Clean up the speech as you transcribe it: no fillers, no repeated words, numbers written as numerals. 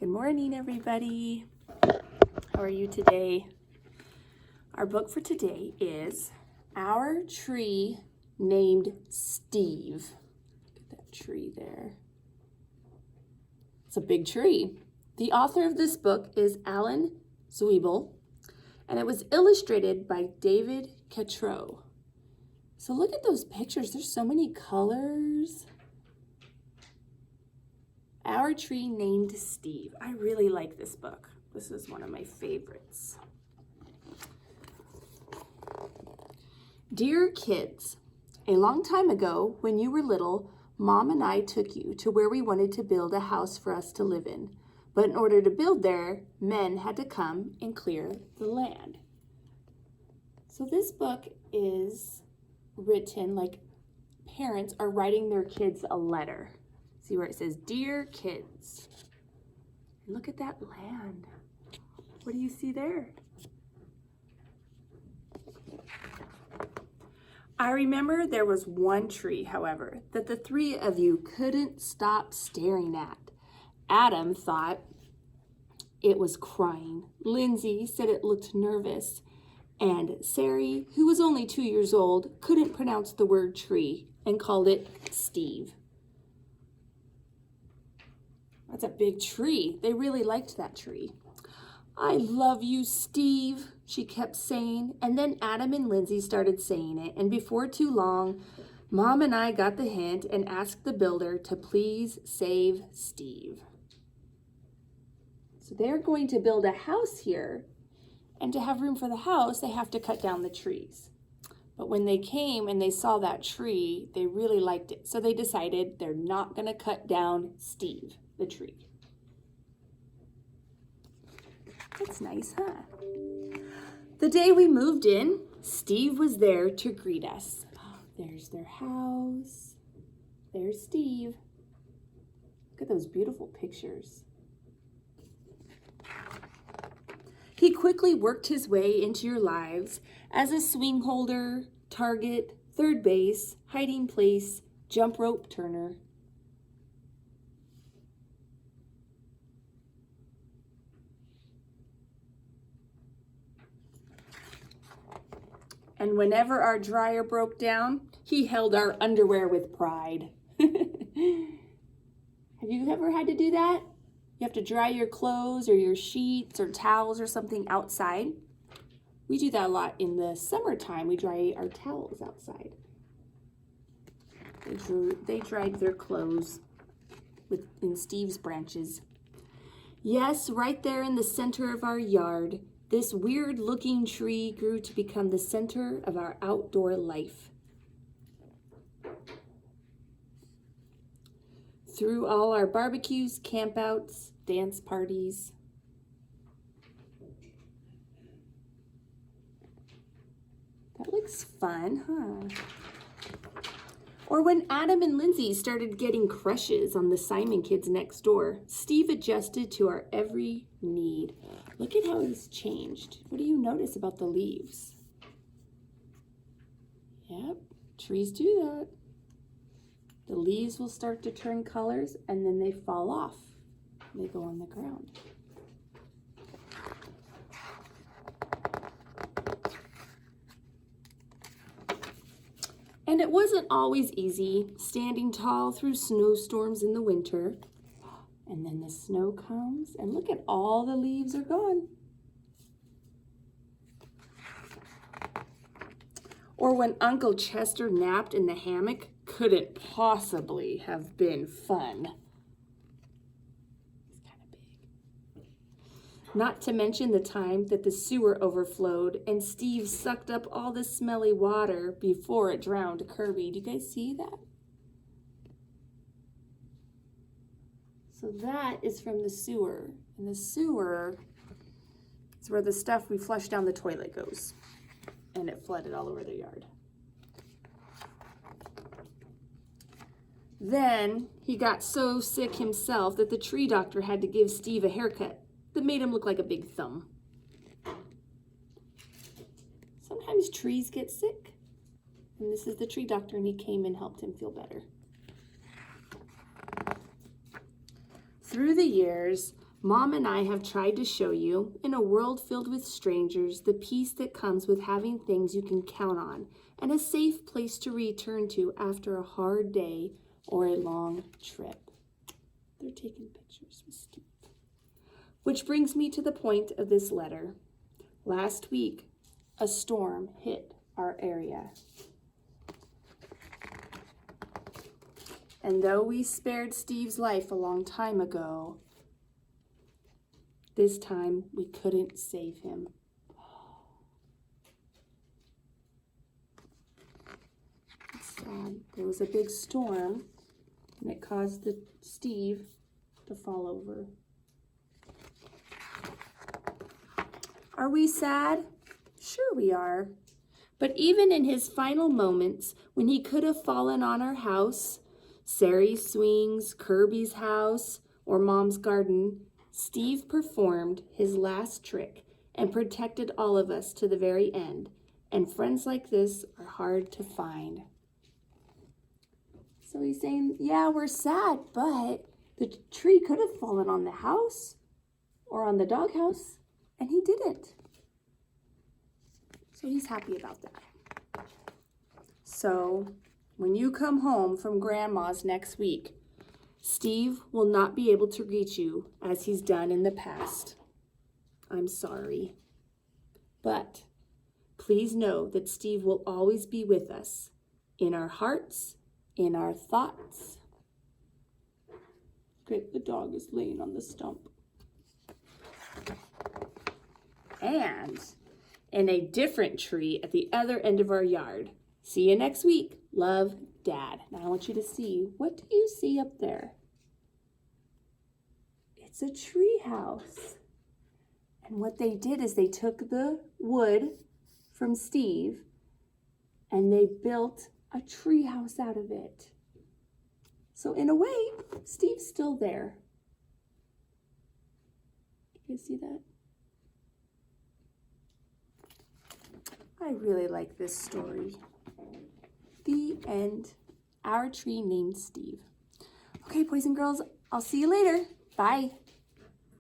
Good morning, everybody. How are you today? Our book for today is Our Tree Named Steve. Look at that tree there. It's a big tree. The author of this book is Alan Zweibel, and it was illustrated by David Catrow. So look at those pictures. There's so many colors. Our Tree Named Steve. I really like this book. This is one of my favorites. Dear kids, a long time ago, when you were little, Mom and I took you to where we wanted to build a house for us to live in. But in order to build there, men had to come and clear the land. So this book is written like parents are writing their kids a letter. See where it says, Dear kids. Look at that land. What do you see there? I remember there was one tree, however, that the three of you couldn't stop staring at. Adam thought it was crying. Lindsay said it looked nervous. And Sari, who was only 2 years old, couldn't pronounce the word tree and called it Steve. That's a big tree. They really liked that tree. I love you, Steve, she kept saying. And then Adam and Lindsay started saying it. And before too long, Mom and I got the hint and asked the builder to please save Steve. So they're going to build a house here. And to have room for the house, they have to cut down the trees. But when they came and they saw that tree, they really liked it. So they decided they're not going to cut down Steve, the tree. That's nice, huh? The day we moved in, Steve was there to greet us. Oh, there's their house. There's Steve. Look at those beautiful pictures. He quickly worked his way into your lives as a swing holder, target, third base, hiding place, jump rope turner. And whenever our dryer broke down, he held our underwear with pride. Have you ever had to do that? You have to dry your clothes or your sheets or towels or something outside. We do that a lot in the summertime. We dry our towels outside. They dried their clothes in Steve's branches. Yes, right there in the center of our yard, this weird-looking tree grew to become the center of our outdoor life. Through all our barbecues, campouts, dance parties. That looks fun, huh? Or when Adam and Lindsay started getting crushes on the Simon kids next door, Steve adjusted to our every need. Look at how he's changed. What do you notice about the leaves? Yep, trees do that. The leaves will start to turn colors and then they fall off. They go on the ground. And it wasn't always easy, standing tall through snowstorms in the winter. And then the snow comes and look at all the leaves are gone. Or when Uncle Chester napped in the hammock, couldn't possibly have been fun. It's kind of big. Not to mention the time that the sewer overflowed and Steve sucked up all the smelly water before it drowned Kirby. Do you guys see that? So that is from the sewer. And the sewer is where the stuff we flush down the toilet goes. And it flooded all over the yard. Then he got so sick himself that the tree doctor had to give Steve a haircut that made him look like a big thumb. Sometimes trees get sick. And this is the tree doctor, and he came and helped him feel better. Through the years, Mom and I have tried to show you, in a world filled with strangers, the peace that comes with having things you can count on and a safe place to return to after a hard day or a long trip. They're taking pictures with Steve. Which brings me to the point of this letter. Last week, a storm hit our area. And though we spared Steve's life a long time ago, this time we couldn't save him. It's sad. There was a big storm and it caused Steve to fall over. Are we sad? Sure we are. But even in his final moments, when he could have fallen on our house, Sary's swings, Kirby's house, or Mom's garden, Steve performed his last trick and protected all of us to the very end. And friends like this are hard to find. So he's saying, yeah, we're sad, but the tree could have fallen on the house or on the doghouse. And he didn't. So he's happy about that. So when you come home from Grandma's next week, Steve will not be able to greet you as he's done in the past. I'm sorry. But please know that Steve will always be with us in our hearts, in our thoughts. Great, the dog is laying on the stump. And in a different tree at the other end of our yard. See you next week. Love, Dad. Now I want you to see, what do you see up there? It's a tree house. And what they did is they took the wood from Steve and they built a tree house out of it. So in a way, Steve's still there. You guys see that? I really like this story. The end. Our tree named Steve. Okay, boys and girls, I'll see you later. Bye.